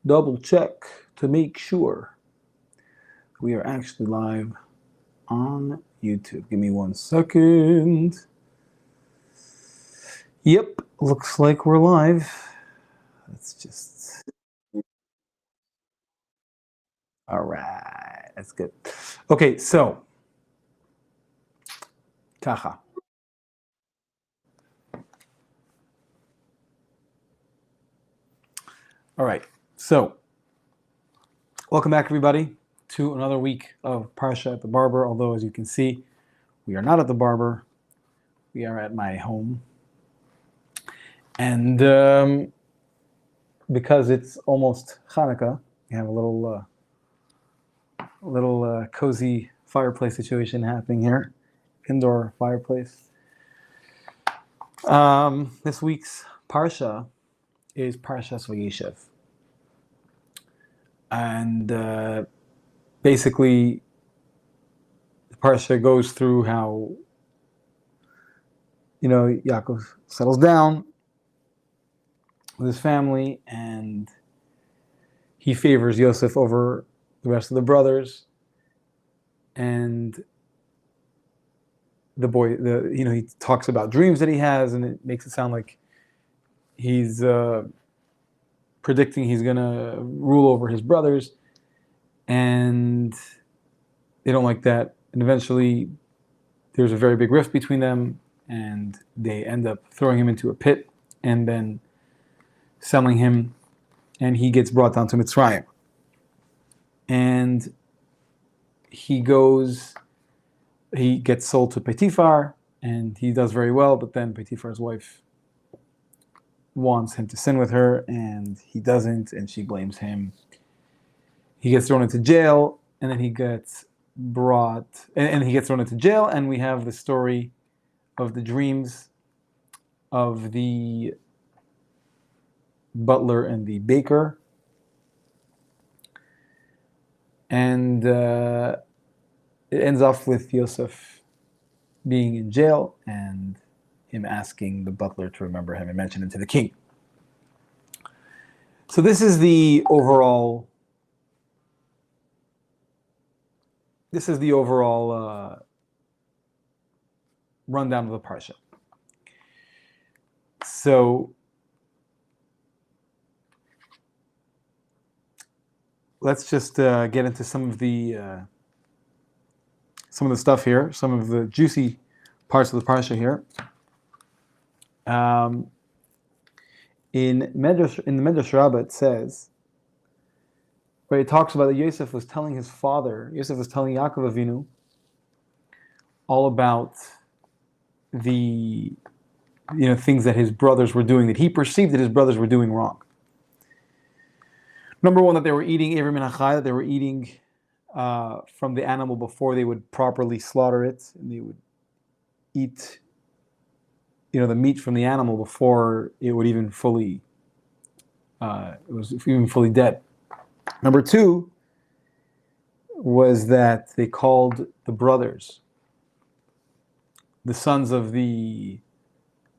double check to make sure we are actually live on YouTube. Give me 1 second. Yep, looks like we're live. Let's just... All right, that's good. Okay, so... Kacha. All right, so welcome back, everybody, to another week of Parshah at theBarber. Although, as you can see, we are not at theBarber. We are at my home. And because it's almost Hanukkah, we have a little cozy fireplace situation happening here, indoor fireplace. This week's Parsha is Parshas Vayeshev. And basically, the Parsha goes through how, Yaakov settles down with his family, and he favors Yosef over the rest of the brothers. And the boy, he talks about dreams that he has, and it makes it sound like he's predicting he's going to rule over his brothers, and they don't like that. And eventually, there's a very big rift between them, and they end up throwing him into a pit, and then selling him, and he gets brought down to MITZVAH. And he gets sold to Potiphar, and he does very well, but then Potiphar's wife wants him to sin with her, and he doesn't, and she blames him. He gets thrown into jail, and then he gets he gets thrown into jail, and we have the story of the dreams of the butler and the baker. And it ends off with Yosef being in jail and him asking the butler to remember him and mention him to the king. So this is the overall rundown of the Parsha. So let's just get into some of the stuff here, some of the juicy parts of the Parsha here. In the Medrash Rabbah, it says, where it talks about that Yosef was telling Yaakov Avinu all about the things that his brothers were doing, that he perceived that his brothers were doing wrong. Number one, that they were eating Ever Min HaChai, that they were eating from the animal before they would properly slaughter it, and they would eat the meat from the animal before it would even fully dead. Number two was that they called the brothers the sons of the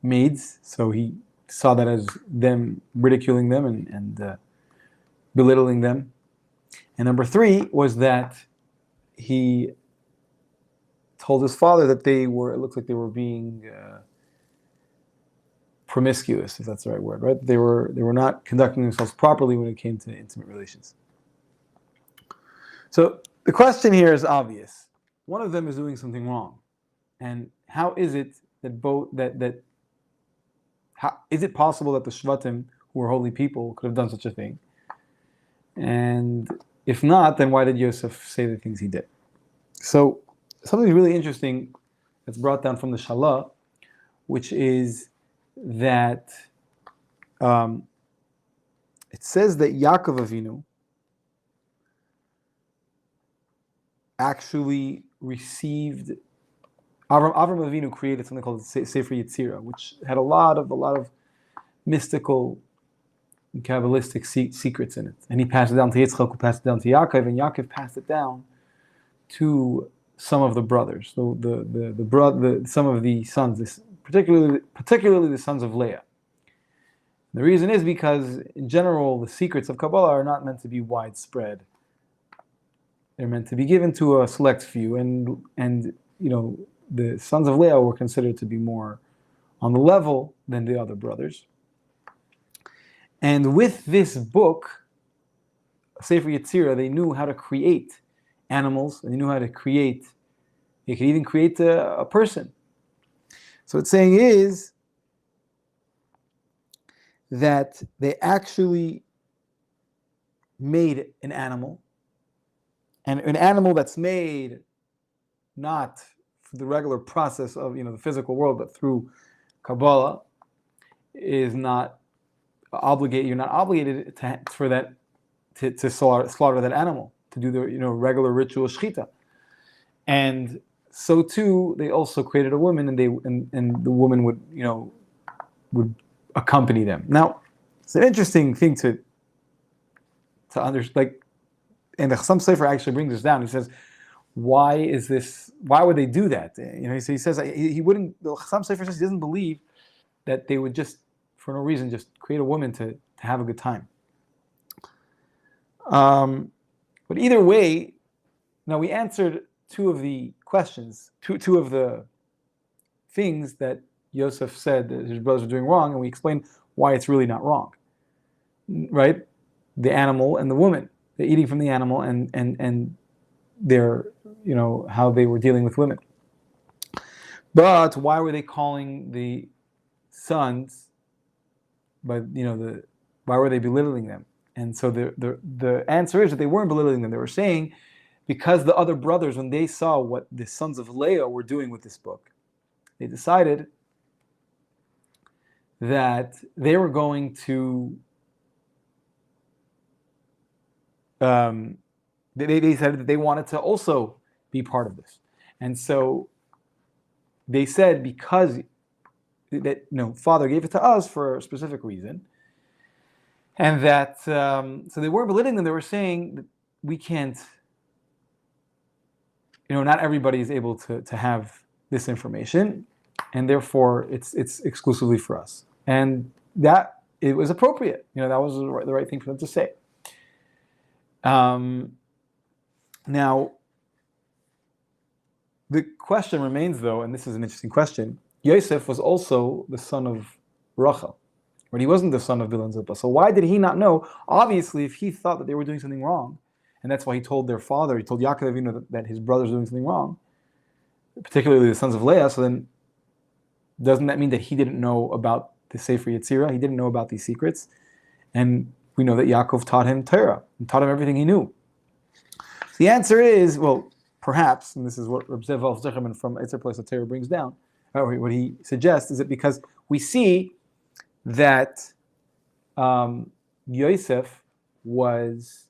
maids, so he saw that as them ridiculing them and belittling them. And number three was that he told his father that it looked like they were being promiscuous, if that's the right word, right? They were not conducting themselves properly when it came to intimate relations. So the question here is obvious. One of them is doing something wrong. And how is it is it possible that the Shvatim, who were holy people, could have done such a thing? And if not, then why did Yosef say the things he did? So something really interesting that's brought down from the Shalah, which is that it says that Yaakov Avinu actually received... Avram Avinu created something called Sefer Yetzirah, which had a lot of mystical and Kabbalistic secrets in it. And he passed it down to Yitzchak, who passed it down to Yaakov, and Yaakov passed it down to some of the brothers, some of the sons, particularly the sons of Leah. The reason is because, in general, the secrets of Kabbalah are not meant to be widespread. They're meant to be given to a select few, and the sons of Leah were considered to be more on the level than the other brothers. And with this book, Sefer Yetzirah, they knew how to create animals, and they knew how to create, they could even create a person. So it's saying is that they actually made an animal, and an animal that's made not through the regular process of the physical world, but through Kabbalah, is not obligated. You're not obligated to slaughter that animal, to do the regular ritual shechita. And so too, they also created a woman, and the woman would accompany them. Now, it's an interesting thing to understand. And the Chassam Sofer actually brings this down. He says, why would they do that? He says he wouldn't. The Chassam Sofer says he doesn't believe that they would just, for no reason, just create a woman to have a good time. But either way, now we answered two of the questions, two of the things that Yosef said that his brothers were doing wrong, and we explained why it's really not wrong. Right? The animal and the woman. They're eating from the animal, and their, how they were dealing with women. But why were they calling the sons, why were they belittling them? And so the answer is that they weren't belittling them. They were saying, because the other brothers, when they saw what the sons of Leah were doing with this book, they decided that they were going to they decided that they wanted to also be part of this. And so they said, because that Father gave it to us for a specific reason, and that so they weren't belittling them. They were saying that we can't, not everybody is able to have this information, and therefore it's exclusively for us. And that it was appropriate. That was the right thing for them to say. Now, the question remains, though, and this is an interesting question. Yosef was also the son of Rachel, but he wasn't the son of Bilhah and Zilpah. So why did he not know? Obviously, if he thought that they were doing something wrong, and that's why he told their father, he told Yaakov that his brothers were doing something wrong, particularly the sons of Leah, so then doesn't that mean that he didn't know about the Sefer Yetzirah? He didn't know about these secrets? And we know that Yaakov taught him Torah, and taught him everything he knew. So the answer is, well, perhaps, and this is what Reb Zev Zechman from Eitzer Place of Torah brings down, or what he suggests, is that because we see that Yosef was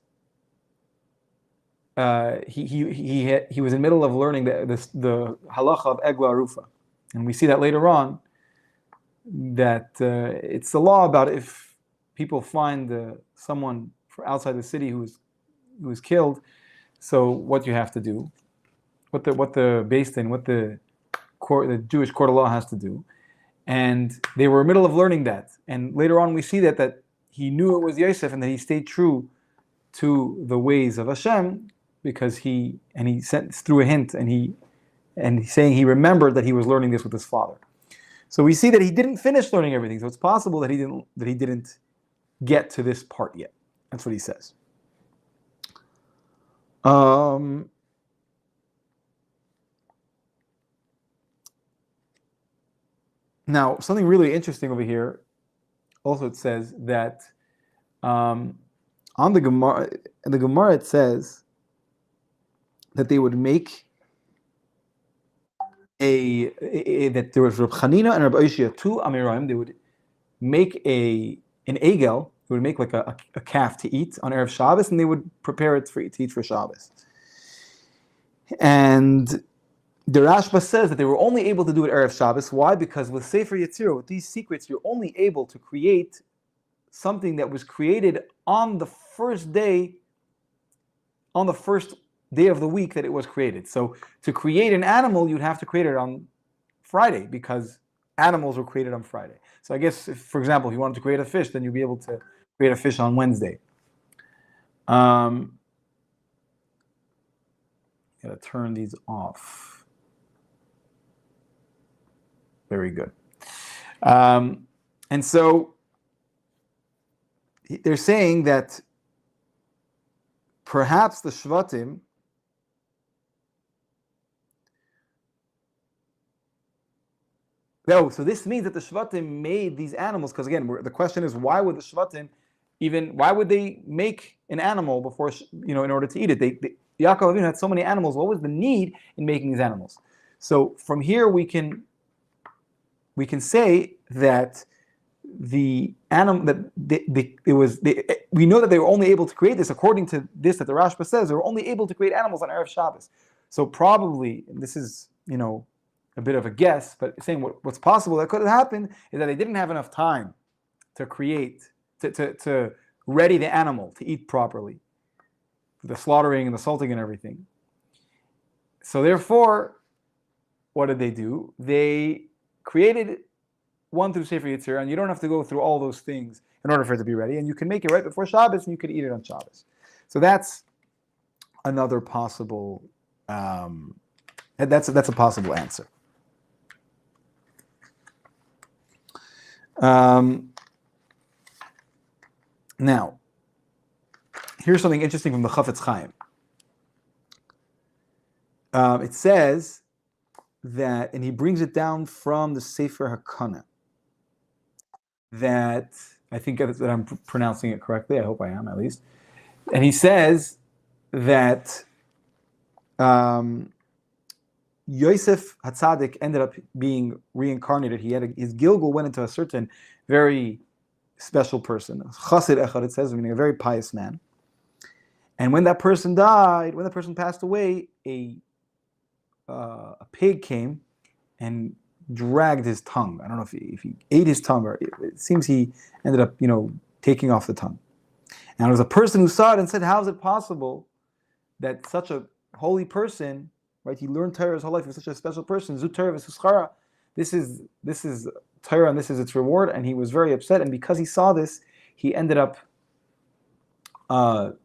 he was in the middle of learning the halacha of Egla Arufa, and we see that later on that it's the law about if people find someone outside the city who was killed, so what you have to do, what the Beis Din, what the Jewish court of law has to do, and they were in the middle of learning that, and later on we see that he knew it was Yosef, and that he stayed true to the ways of Hashem, because he sent through a hint, and he's saying he remembered that he was learning this with his father. So we see that he didn't finish learning everything. So it's possible that he didn't get to this part yet. That's what he says. Now, something really interesting over here. Also, it says that on the Gemara, in the Gemara, it says that they would make that there was Reb Chanina and Reb Oishia, two Amirayim. They would make an egel. They would make like a calf to eat on Erev Shabbos, and they would prepare it to eat for Shabbos. And the Rashba says that they were only able to do it Erev Shabbos. Why? Because with Sefer Yetzirah, with these secrets, you're only able to create something that was created on the first day of the week that it was created. So to create an animal, you'd have to create it on Friday, because animals were created on Friday. So I guess, if, for example, if you wanted to create a fish, then you'll be able to create a fish on Wednesday. Gotta turn these off. Very good. And so they're saying that perhaps the Shvatim so this means that the Shvatim made these animals, because again, the question is, why would the Shvatim why would they make an animal before, in order to eat it? Yaakov Avinu had so many animals. What was the need in making these animals? So from here we can say that the animal we know that they were only able to create this, according to this that the Rashba says, they were only able to create animals on Erev Shabbos. So probably, and this is a bit of a guess, but saying what's possible that could have happened is that they didn't have enough time to create, to ready the animal to eat properly, the slaughtering and the salting and everything. So therefore, what did they do? They created one through Sefer Yetzirah, and you don't have to go through all those things in order for it to be ready, and you can make it right before Shabbos, and you can eat it on Shabbos. So that's another possible. That's a possible answer. Now, here's something interesting from the Chafetz Chaim. It says that, and he brings it down from the Sefer HaKana, that I think that I'm pronouncing it correctly. I hope I am, at least. And he says that Yosef HaTzadik ended up being reincarnated. His Gilgul went into a certain very special person, Chassid Echad, it says, meaning a very pious man. And when that person died, when that person passed away, a pig came and dragged his tongue. I don't know if he ate his tongue, or it seems he ended up, taking off the tongue. And there was a person who saw it and said, how is it possible that such a holy person, right? He learned Torah his whole life. He was such a special person. Zut Torah v'Suschara. This is Torah, and this is its reward. And he was very upset. And because he saw this, he ended up, going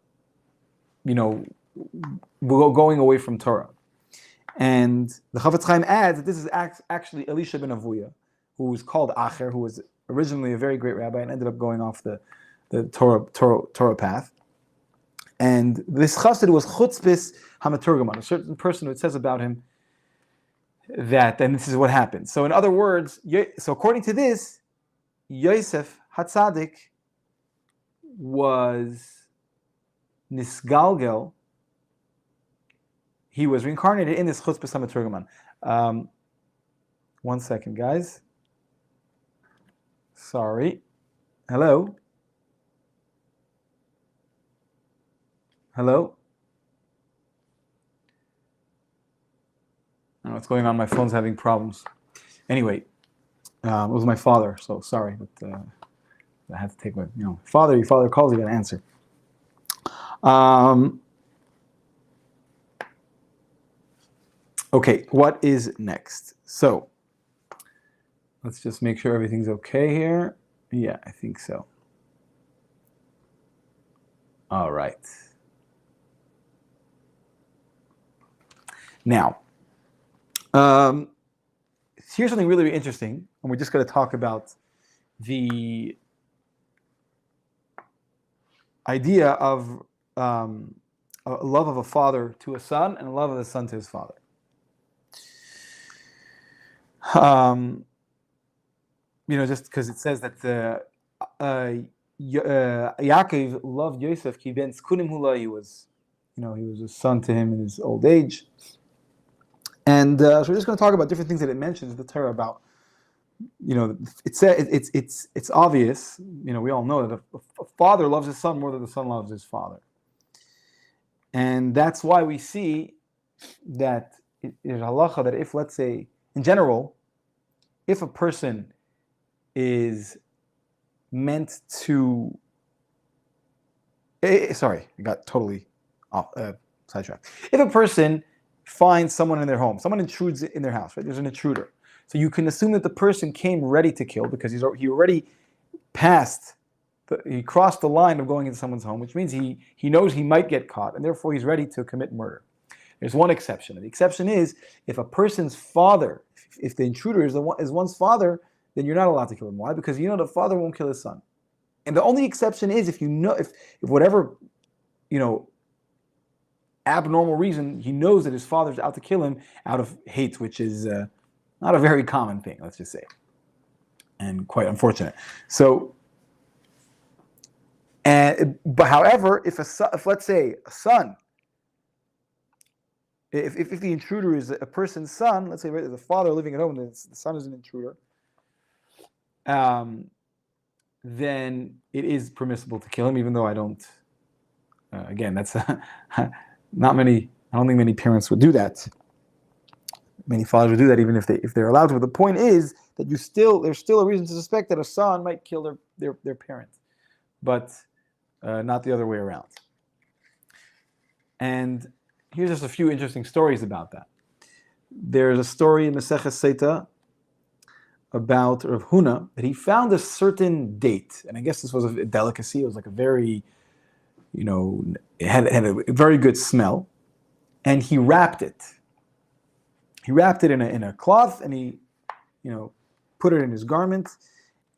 away from Torah. And the Chafetz Chaim adds that this is actually Elisha ben Avuya, who was called Acher, who was originally a very great rabbi and ended up going off the Torah path. And this chassid was Chutzpis HaMaturgaman, a certain person who it says about him that, and this is what happened. So in other words, so according to this, Yosef HaTzadik was Nisgalgel. He was reincarnated in this Chutzpis HaMaturgaman. One second, guys. Sorry. Hello? Hello? I don't know what's going on. My phone's having problems. Anyway, it was my father, so sorry, but I had to take my, father. Your father calls, you got to answer. Okay, what is next? So let's just make sure everything's okay here. Yeah, I think so. All right. Now, here's something really, really interesting, and we're just going to talk about the idea of a love of a father to a son and a love of a son to his father. Just because it says that Yaakov loved Yosef, ki ben zkunim hula, he was a son to him in his old age. And so we're just going to talk about different things that it mentions in the Torah about. It's obvious. We all know that a father loves his son more than the son loves his father, and that's why we see that it is halacha that if, let's say, in general, if a person is meant to, sorry, I got totally off sidetracked. If a person finds someone in their home, someone intrudes in their house, right? There's an intruder. So you can assume that the person came ready to kill because he already passed, he crossed the line of going into someone's home, which means he knows he might get caught, and therefore he's ready to commit murder. There's one exception. The exception is if a person's father, if the intruder is one's father, then you're not allowed to kill him. Why? Because you know the father won't kill his son. And the only exception is if whatever, abnormal reason, he knows that his father's out to kill him out of hate, which is not a very common thing, let's just say, and quite unfortunate. So, but however, if let's say a son, if the intruder is a person's son, let's say there's a father living at home and the son is an intruder, then it is permissible to kill him, even though I don't. Again, that's not many. I don't think many parents would do that. Many fathers would do that, even if they're allowed to. But the point is that there's still a reason to suspect that a son might kill their parent, but not the other way around. And here's just a few interesting stories about that. There's a story in Maseches Sotah about Rav Huna that he found a certain date, and I guess this was a delicacy. It was like a very, it had a very good smell, and he wrapped it. He wrapped it in a cloth, and he, put it in his garment.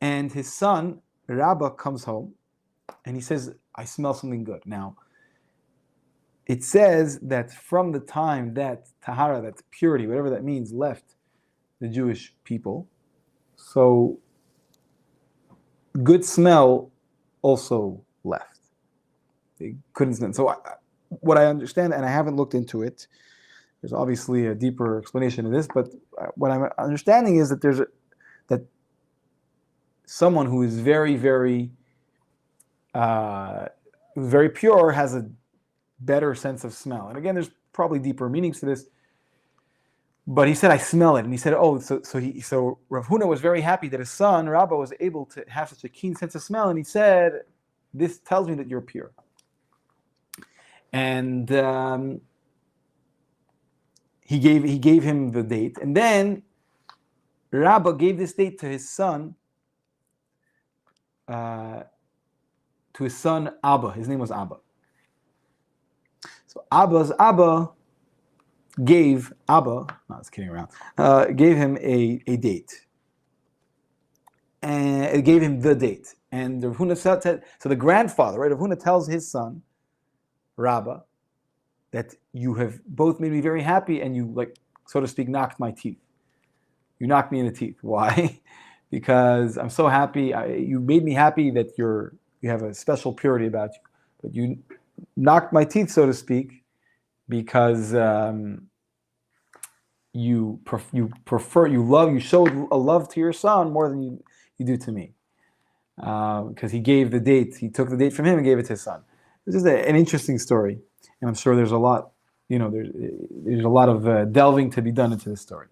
And his son Rabbah comes home, and he says, "I smell something good." Now, it says that from the time that tahara, that purity, whatever that means, left the Jewish people, so good smell also left. They couldn't smell. So what I understand, and I haven't looked into it, there's obviously a deeper explanation of this, but what I'm understanding is that that someone who is very, very, very pure has a better sense of smell. And again, there's probably deeper meanings to this. But he said, "I smell it," and he said, "Oh, so Rav Huna was very happy that his son Rabbah was able to have such a keen sense of smell, and he said, 'This tells me that you're pure.'" And he gave him the date, and then Rabbah gave this date to his son, Abba. His name was Abba. So Abba's Abba gave Abba, no, I was kidding around, gave him a date. And it gave him the date. And Rav Huna said, so the grandfather, right, Rav Huna tells his son, Rabbah, that you have both made me very happy and you, like, so to speak, knocked my teeth. You knocked me in the teeth. Why? Because I'm so happy. You made me happy that you have a special purity about you. But you knocked my teeth, so to speak, because you showed a love to your son more than you do to me. Because he gave the date, he took the date from him and gave it to his son. This is an interesting story, and I'm sure there's a lot, there's a lot of delving to be done into this story.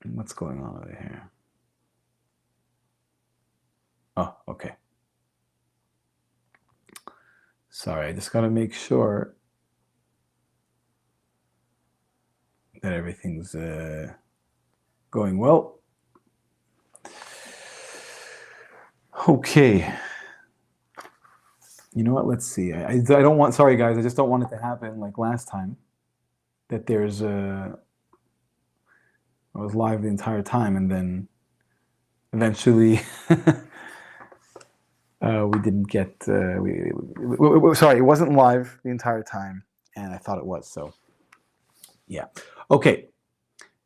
What's going on over here? Oh, okay. Sorry, I just got to make sure that everything's going well. Okay. You know what? Let's see. I don't want. Sorry, guys. I just don't want it to happen like last time. That there's I was live the entire time, and then eventually we didn't get. Sorry, it wasn't live the entire time, and I thought it was. So, yeah. Okay,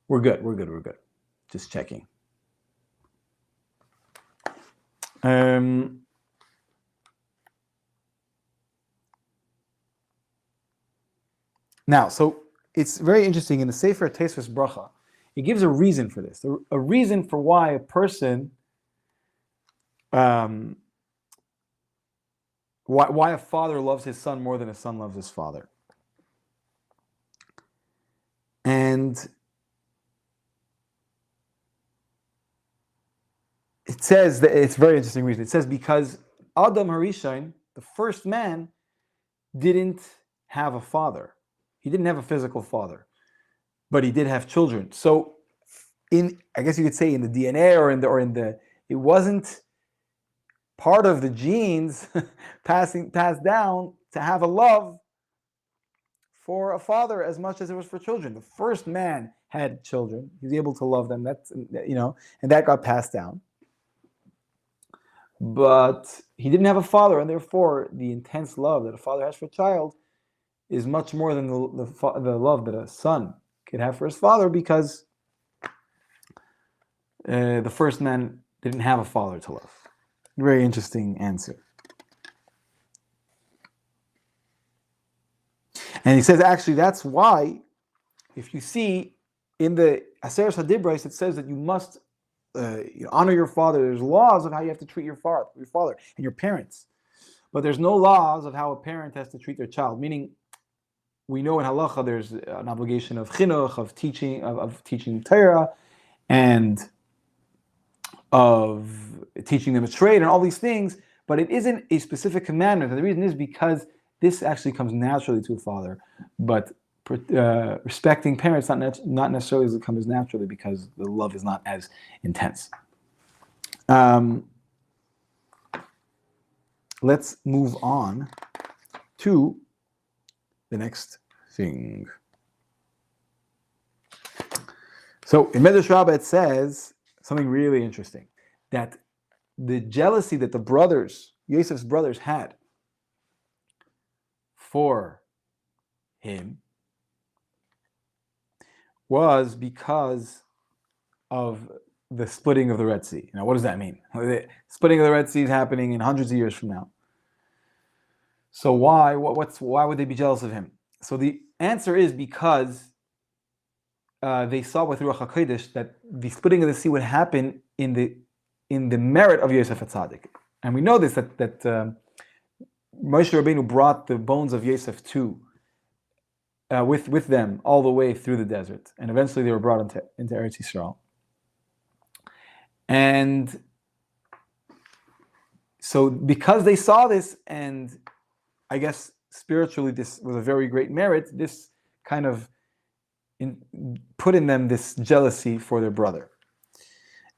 we're good. We're good. We're good. Just checking. Now, so it's very interesting in the Sefer Tosfos Bracha. It gives a reason for this, a reason for why a person, why a father loves his son more than a son loves his father. And it says that it's a very interesting reason. It says because Adam Harishon, the first man, didn't have a father. He didn't have a physical father, but he did have children. So, I guess you could say in the DNA it wasn't part of the genes passed down to have a love for a father as much as it was for children. The first man had children; he was able to love them. That's and that got passed down. But he didn't have a father, and therefore the intense love that a father has for a child is much more than the love that a son could have for his father, because the first man didn't have a father to love. Very interesting answer. And he says, actually, that's why, if you see in the Aseres HaDibros, it says that you must honor your father. There's laws of how you have to treat your father and your parents. But there's no laws of how a parent has to treat their child. Meaning, we know in halacha there's an obligation of chinuch, of teaching Torah, and of teaching them a trade, and all these things. But it isn't a specific commandment. And the reason is because this actually comes naturally to a father. But respecting parents not necessarily comes naturally, because the love is not as intense. Let's move on to the next thing. So in Medrash Rabbah it says something really interesting, that the jealousy that the brothers, Yosef's brothers, had for him was because of the splitting of the Red Sea. Now, what does that mean? The splitting of the Red Sea is happening in hundreds of years from now. So why would they be jealous of him? So the answer is because they saw with Ruach HaKodesh that the splitting of the sea would happen in the merit of Yosef HaTzadik. And we know this, that Moshe Rabbeinu brought the bones of Yosef with them all the way through the desert, and eventually they were brought into Eretz Yisrael. And so because they saw this, and I guess spiritually this was a very great merit, this kind of put in them this jealousy for their brother.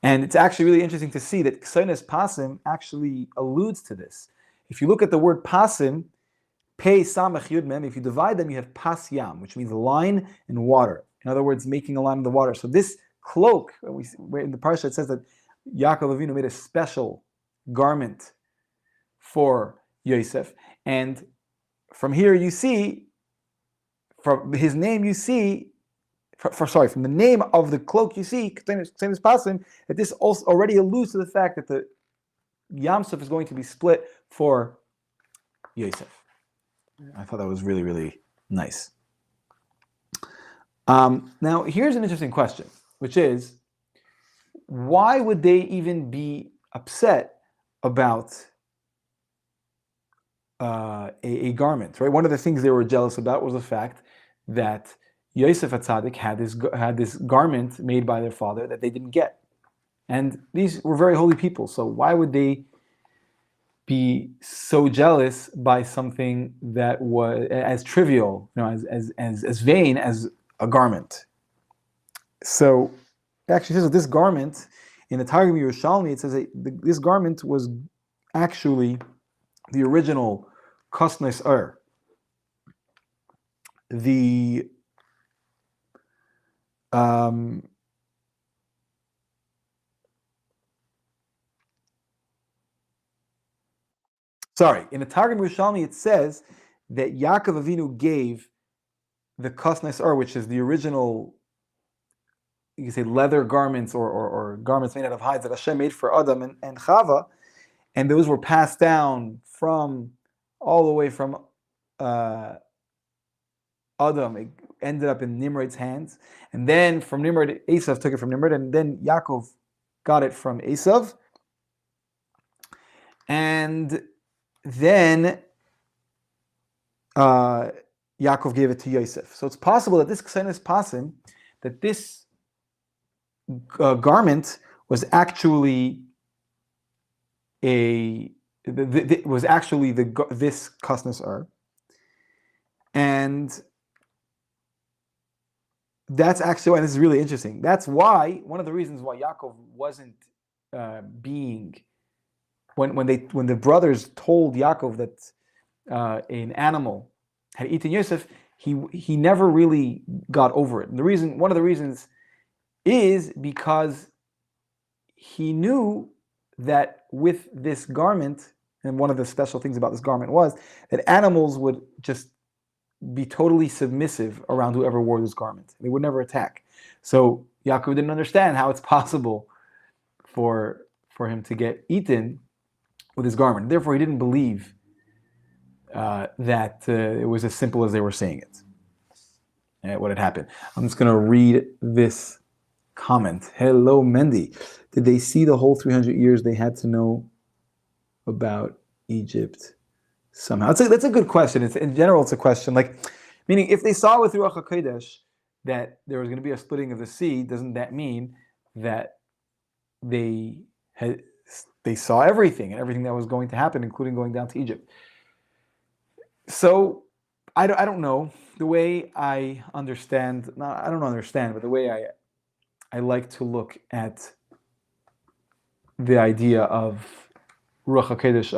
And it's actually really interesting to see that Ksenes Pasim actually alludes to this. If you look at the word Pasim, Pei Samach Yud Mem, if you divide them, you have Pas Yam, which means line and water. In other words, making a line in the water. So this cloak, in the Parshah it says that Yaakov Avinu made a special garment for Yosef. And from here you see, from his name you see, from the name of the cloak you see, Ksenes Pasim, that this also already alludes to the fact that the Yam Suf is going to be split for Yosef. I thought that was really, really nice. Now, here's an interesting question, which is, why would they even be upset about a garment? Right? One of the things they were jealous about was the fact that Yosef HaTzadik had this garment made by their father that they didn't get. And these were very holy people, so why would they be so jealous by something that was as trivial, as vain as a garment? So it actually says that this garment, in the Targum Yerushalmi, it says that this garment was actually the original Kosnes Ur. In the Targum Yerushalmi it says that Yaakov Avinu gave the Kosnes Ur, which is the original, you can say, leather garments or garments made out of hides that Hashem made for Adam and Chava, and those were passed down all the way from Adam. It ended up in Nimrod's hands, and then from Nimrod, Esav took it from Nimrod, and then Yaakov got it from Esav, and then Yaakov gave it to Yosef. So it's possible that this Ksenes Pasim, that this garment was actually was actually this Kasnas Ur, and that's actually, and this is really interesting. That's why one of the reasons why Yaakov wasn't when the brothers told Yaakov that an animal had eaten Yosef, he never really got over it. And one of the reasons is because he knew that with this garment, and one of the special things about this garment was that animals would just be totally submissive around whoever wore this garment. They would never attack. So Yaakov didn't understand how it's possible for him to get eaten with his garment. Therefore, he didn't believe that it was as simple as they were saying it. What had happened. I'm just going to read this comment. Hello, Mendy. Did they see the whole 300 years they had to know about Egypt somehow? That's a good question. In general, it's a question. Meaning, if they saw with Ruach HaKodesh that there was going to be a splitting of the sea, doesn't that mean that they saw everything and everything that was going to happen, including going down to Egypt? So I don't know. The way I understand, I don't understand, but the way I like to look at the idea of Ruach HaKodesh,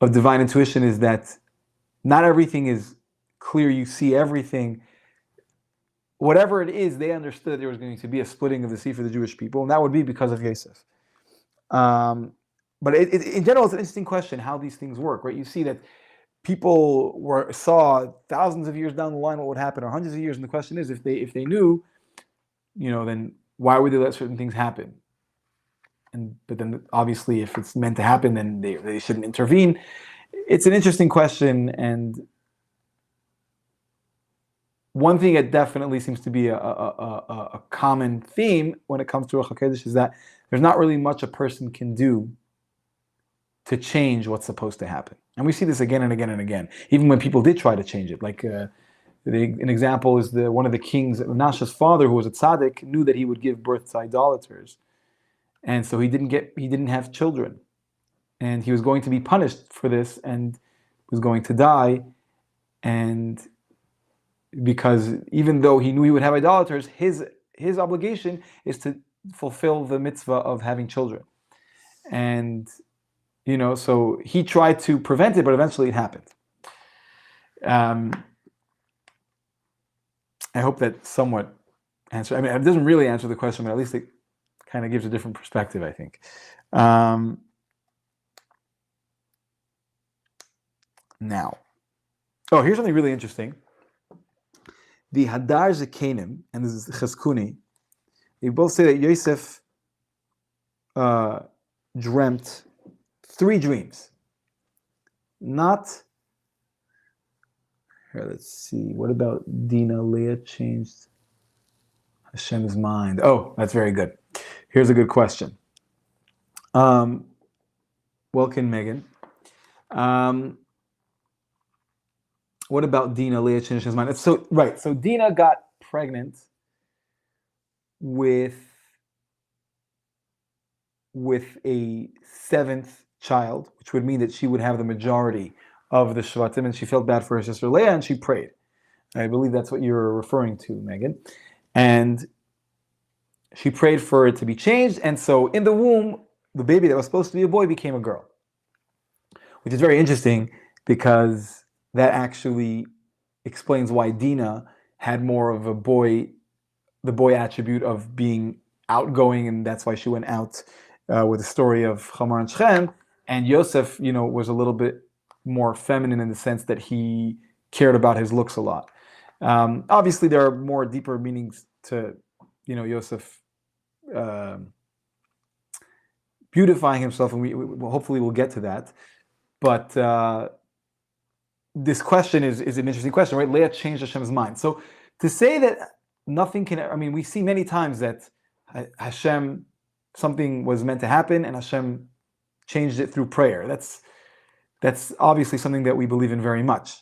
of divine intuition, is that not everything is clear. You see everything. Whatever it is, they understood there was going to be a splitting of the sea for the Jewish people, and that would be because of Yosef. But in general, it's an interesting question how these things work, right? You see that people saw thousands of years down the line what would happen, or hundreds of years, and the question is, if they knew, then why would they let certain things happen? But then obviously, if it's meant to happen, then they shouldn't intervene. It's an interesting question, and one thing that definitely seems to be a common theme when it comes to Ruach HaKodesh is that there's not really much a person can do to change what's supposed to happen. And we see this again and again and again, even when people did try to change it. An example is one of the kings, Menashe's father, who was a tzaddik, knew that he would give birth to idolaters. And so he didn't have children. And he was going to be punished for this and was going to die. And because even though he knew he would have idolaters, his obligation is to fulfill the mitzvah of having children. And, so he tried to prevent it, but eventually it happened. I hope that somewhat answers. I mean, it doesn't really answer the question, but at least it kind of gives a different perspective, I think. Now, here's something really interesting. The Hadar Zekanim, and this is Cheskuni, they both say that Yosef dreamt 3 dreams. Not, here, let's see, what about Dina? Leah changed Hashem's mind. Oh, that's very good. Here's a good question. Welcome, Megan. What about Dina? Leah changed his mind. So Dina got pregnant with a 7th child, which would mean that she would have the majority of the Shvatim, and she felt bad for her sister Leah, and she prayed. I believe that's what you're referring to, Megan. And she prayed for it to be changed, and so in the womb, the baby that was supposed to be a boy became a girl, which is very interesting because that actually explains why Dina had more of the boy attribute of being outgoing, and that's why she went out with the story of Chamar and Shechem. And Yosef, was a little bit more feminine in the sense that he cared about his looks a lot. Obviously, there are more deeper meanings to, Yosef beautifying himself, and we hopefully we'll get to that. But this question is an interesting question, right? Leah changed Hashem's mind. So to say that nothing can, we see many times that Hashem, something was meant to happen, and Hashem changed it through prayer. That's obviously something that we believe in very much.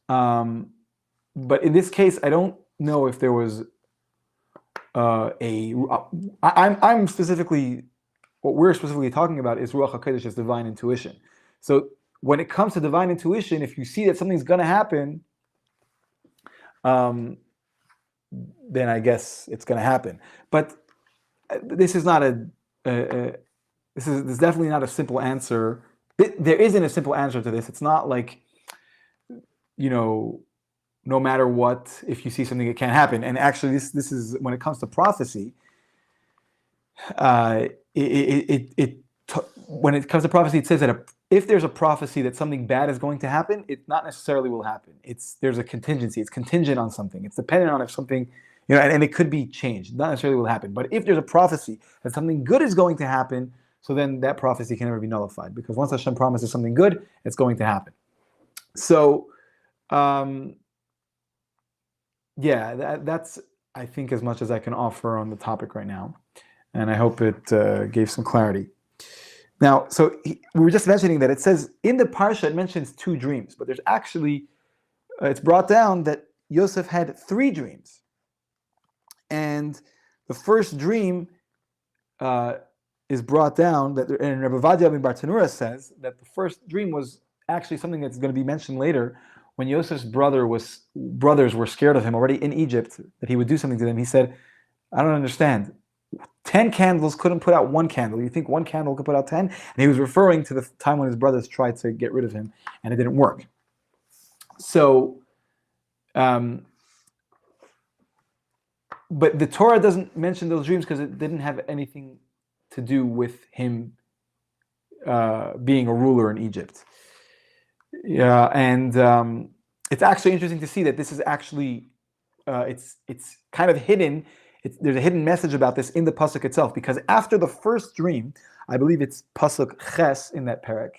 But in this case, I don't know if there was I'm specifically what we're specifically talking about is Ruach HaKodesh as divine intuition. So when it comes to divine intuition, if you see that something's going to happen, then I guess it's going to happen. But this is not this is definitely not a simple answer. There isn't a simple answer to this. It's not like, no matter what, if you see something, it can't happen. And actually, this is, when it comes to prophecy, when it comes to prophecy, it says that if there's a prophecy that something bad is going to happen, it not necessarily will happen. There's a contingency. It's contingent on something. It's dependent on if something, and it could be changed. Not necessarily will happen. But if there's a prophecy that something good is going to happen, so then that prophecy can never be nullified, because once Hashem promises something good, it's going to happen. So, that's, I think, as much as I can offer on the topic right now. And I hope it gave some clarity. Now, so we were just mentioning that it says in the Parsha, it mentions 2 dreams, but there's actually, it's brought down that Yosef had 3 dreams. And the first dream is brought down, that, and Rabbi Vadia ben Bartanura says that the first dream was actually something that's going to be mentioned later, when Yosef's brothers were scared of him already in Egypt, that he would do something to them. He said, I don't understand. 10 candles couldn't put out 1 candle. You think 1 candle could put out 10? And he was referring to the time when his brothers tried to get rid of him, and it didn't work. So, but the Torah doesn't mention those dreams because it didn't have anything to do with him being a ruler in Egypt. Yeah, and it's actually interesting to see that this is actually, it's kind of hidden. There's a hidden message about this in the pasuk itself, because after the first dream, I believe it's pasuk ches in that parak,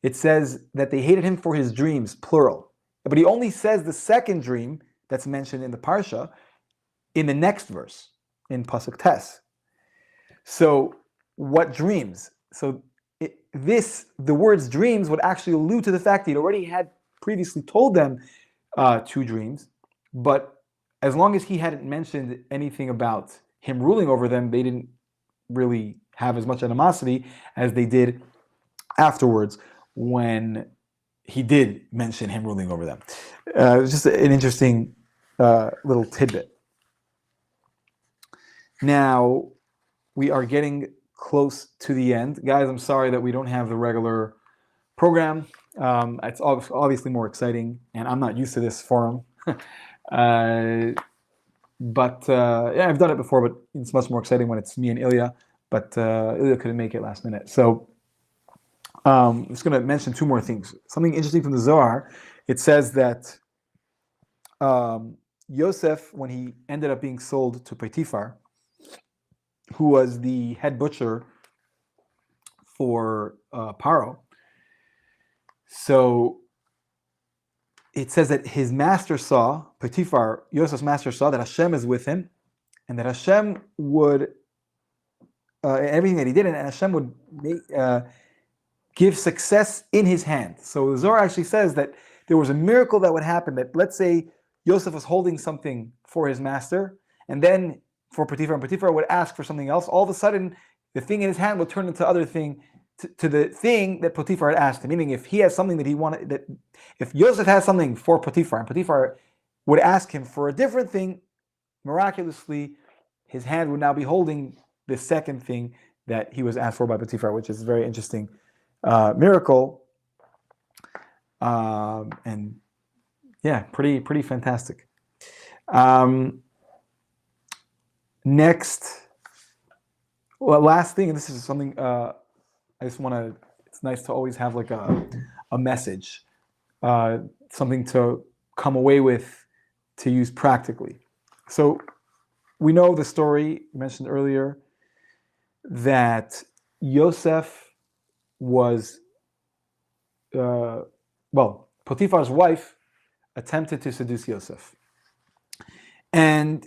it says that they hated him for his dreams, plural. But he only says the second dream that's mentioned in the parsha in the next verse, in pasuk tes. So what dreams? So the words dreams would actually allude to the fact that he already had previously told them 2 dreams, but as long as he hadn't mentioned anything about him ruling over them, they didn't really have as much animosity as they did afterwards when he did mention him ruling over them. It was just an interesting little tidbit. Now, we are getting close to the end. Guys, I'm sorry that we don't have the regular program. It's obviously more exciting, and I'm not used to this forum. But I've done it before, but it's much more exciting when it's me and Ilya. But Ilya couldn't make it last minute. So I'm just going to mention 2 more things. Something interesting from the Zohar. It says that Yosef, when he ended up being sold to Potiphar, who was the head butcher for Paro, so it says that his master saw, Potiphar, Yosef's master saw that Hashem is with him, and that Hashem would, everything that he did, and Hashem would give success in his hand. So the Zohar actually says that there was a miracle that would happen, that let's say Yosef was holding something for his master, and then for Potiphar, and Potiphar would ask for something else. All of a sudden, the thing in his hand would turn into other thing, to the thing that Potiphar had asked him. Meaning, if he has something that he wanted, that if Yosef has something for Potiphar, and Potiphar would ask him for a different thing, miraculously, his hand would now be holding the second thing that he was asked for by Potiphar, which is a very interesting miracle. And yeah, pretty fantastic. Next, last thing, and this is something I just want to, it's nice to always have like a message, something to come away with, to use practically. So we know the story mentioned earlier that Yosef was, Potiphar's wife attempted to seduce Yosef. And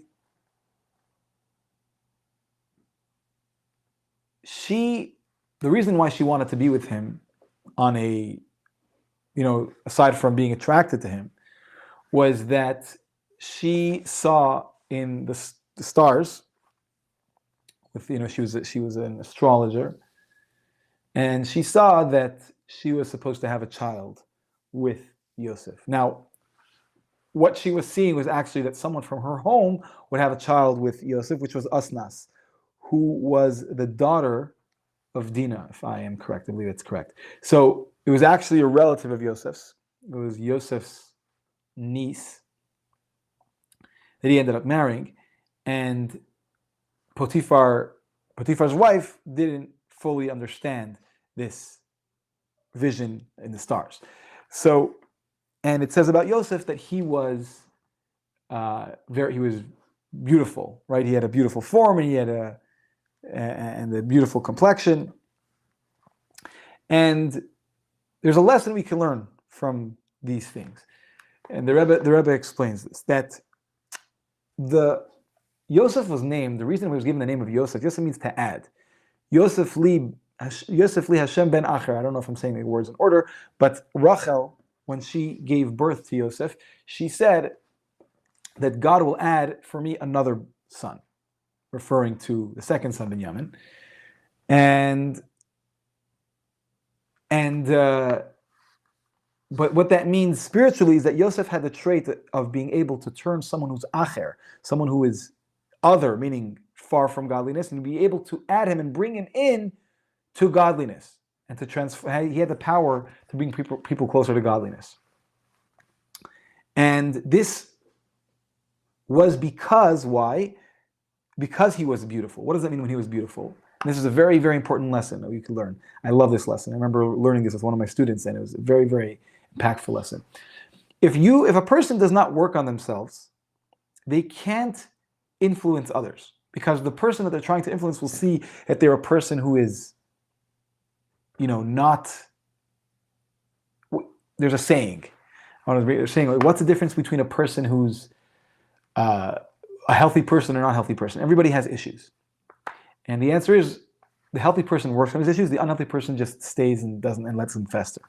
the reason why she wanted to be with him on a, aside from being attracted to him, was that she saw in the stars, with, she was an astrologer, and she saw that she was supposed to have a child with Yosef. Now, what she was seeing was actually that someone from her home would have a child with Yosef, which was Asnas, who was the daughter of Dinah, if I am correct. I believe it's correct. So it was actually a relative of Yosef's. It was Yosef's niece that he ended up marrying, and Potiphar's wife didn't fully understand this vision in the stars. So, and it says about Yosef that he was he was beautiful, right? He had a beautiful form, and he had a beautiful complexion. And there's a lesson we can learn from these things. And the Rebbe explains this, that Yosef was named, the reason he was given the name of Yosef means to add. Yosef li Hashem ben Acher. I don't know if I'm saying the words in order, but Rachel, when she gave birth to Yosef, she said that God will add for me another son, referring to the second son, Binyamin. But what that means spiritually is that Yosef had the trait of being able to turn someone who's acher, someone who is other, meaning far from godliness, and be able to add him and bring him in to godliness, and to transfer. He had the power to bring people closer to godliness. And this was why? Because he was beautiful. What does that mean when he was beautiful? And this is a very, very important lesson that we can learn. I love this lesson. I remember learning this with one of my students, and it was a very, very impactful lesson. If a person does not work on themselves, they can't influence others, because the person that they're trying to influence will see that they're a person who is, not. There's a saying. They're saying, like, what's the difference between a person who's a healthy person or not a healthy person? Everybody has issues. And the answer is, the healthy person works on his issues, the unhealthy person just stays and lets them fester.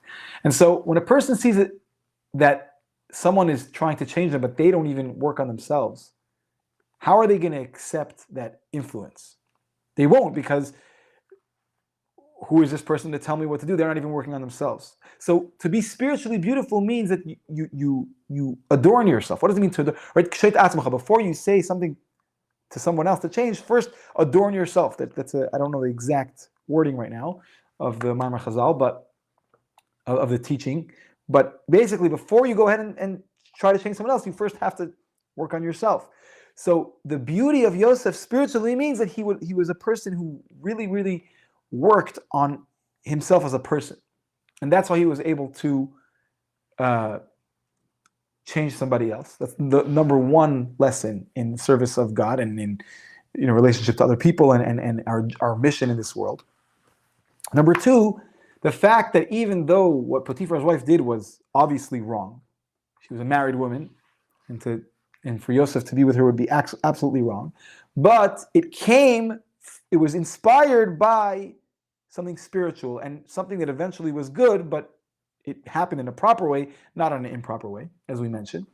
And so when a person sees that someone is trying to change them, but they don't even work on themselves, how are they going to accept that influence? They won't, because who is this person to tell me what to do? They're not even working on themselves. So to be spiritually beautiful means that you adorn yourself. What does it mean to adorn? Right? Before you say something to someone else to change, first adorn yourself. That's I don't know the exact wording right now of the Maimar Chazal, but of the teaching. But basically, before you go ahead and try to change someone else, you first have to work on yourself. So the beauty of Yosef spiritually means that he was a person who really, really worked on himself as a person, and that's why he was able to change somebody else. That's the number one lesson in service of God and in relationship to other people and our mission in this world. Number two, the fact that even though what Potiphar's wife did was obviously wrong, she was a married woman, and for Yosef to be with her would be absolutely wrong, but it was inspired by something spiritual and something that eventually was good, but it happened in a proper way, not in an improper way, as we mentioned.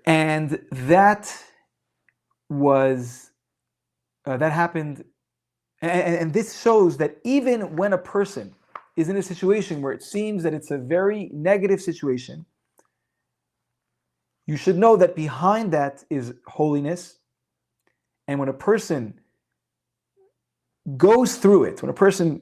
And that happened, and this shows that even when a person is in a situation where it seems that it's a very negative situation, you should know that behind that is holiness. And when a person goes through it, when a person,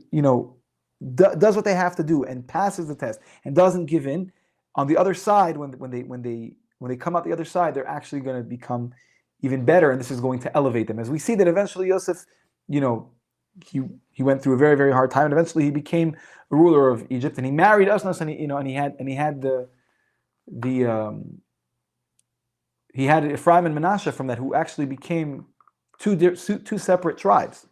does what they have to do and passes the test and doesn't give in, on the other side, when they come out the other side, they're actually going to become even better, and this is going to elevate them. As we see that eventually Yosef, he went through a very, very hard time, and eventually he became the ruler of Egypt, and he married Asnas, and he had Ephraim and Manasseh from that, who actually became two separate tribes.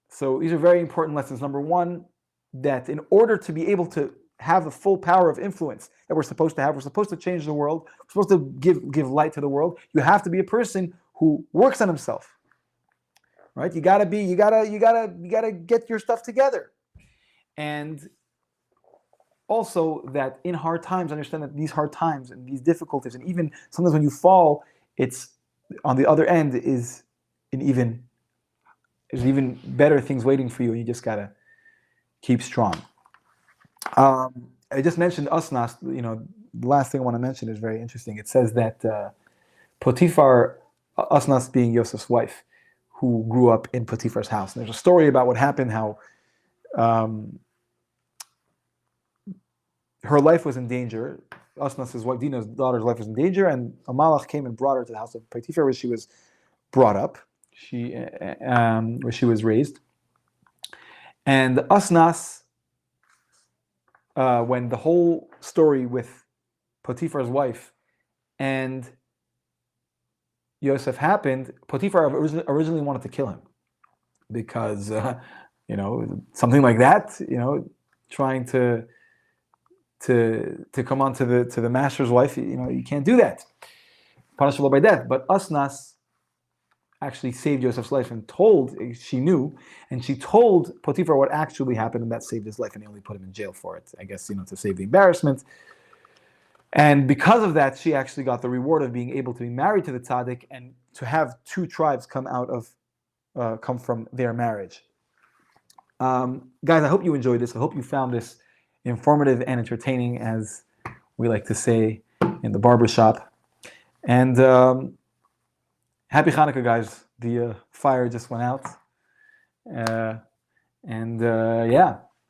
So these are very important lessons. Number one, that in order to be able to have the full power of influence that we're supposed to have, we're supposed to change the world, we're supposed to give light to the world, you have to be a person who works on himself. Right? You gotta get your stuff together. And also that in hard times, understand that these hard times and these difficulties, and even sometimes when you fall, it's on the other end is an even there's even better things waiting for you. You just gotta keep strong. I just mentioned Asnas. The last thing I want to mention is very interesting. It says that Potiphar, Asnas being Yosef's wife, who grew up in Potiphar's house. And there's a story about what happened, how her life was in danger. Asnas' wife, Dina's daughter's life was in danger, and a malach came and brought her to the house of Potiphar, where she was brought up, where she was raised. And Asnas, when the whole story with Potiphar's wife and Yosef happened, Potiphar originally wanted to kill him because, something like that, trying to come on to the master's wife, you can't do that. Punishable by death. But Asnas actually saved Yosef's life and she knew, and she told Potiphar what actually happened, and that saved his life, and he only put him in jail for it, I guess, to save the embarrassment. And because of that, she actually got the reward of being able to be married to the tzaddik and to have two tribes come from their marriage. Guys, I hope you enjoyed this. I hope you found this informative and entertaining, as we like to say in the barber shop. And happy Hanukkah, guys. The fire just went out.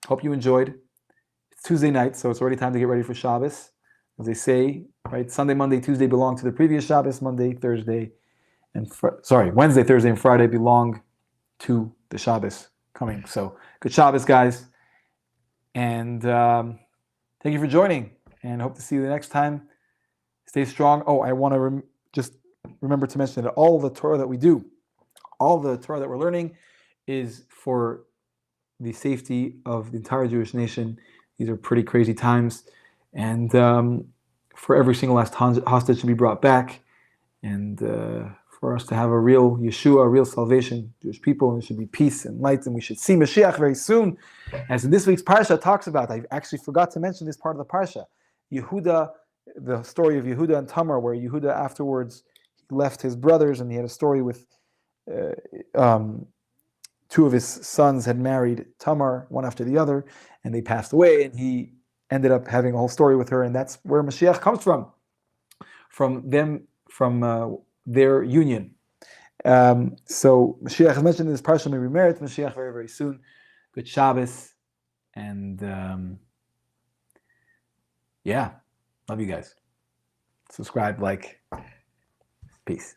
Hope you enjoyed. It's Tuesday night, so it's already time to get ready for Shabbos. As they say, right? Sunday, Monday, Tuesday belong to the previous Shabbos. Wednesday, Thursday, and Friday belong to the Shabbos coming. So good Shabbos, guys. And thank you for joining. And hope to see you the next time. Stay strong. Oh, I want to just remember to mention that all the Torah that we do, all the Torah that we're learning is for the safety of the entire Jewish nation. These are pretty crazy times. And for every single last hostage to be brought back, and for us to have a real Yeshua, a real salvation, Jewish people, and there should be peace and light, and we should see Mashiach very soon. As in this week's Parsha talks about, I actually forgot to mention this part of the Parsha, Yehuda, the story of Yehuda and Tamar, where Yehuda afterwards left his brothers, and he had a story with two of his sons had married Tamar, one after the other, and they passed away, and he ended up having a whole story with her, and that's where Mashiach comes from their union. So Mashiach is mentioned in this parsha. May we merit Mashiach very, very soon. Good Shabbos, and love you guys. Subscribe, like, peace.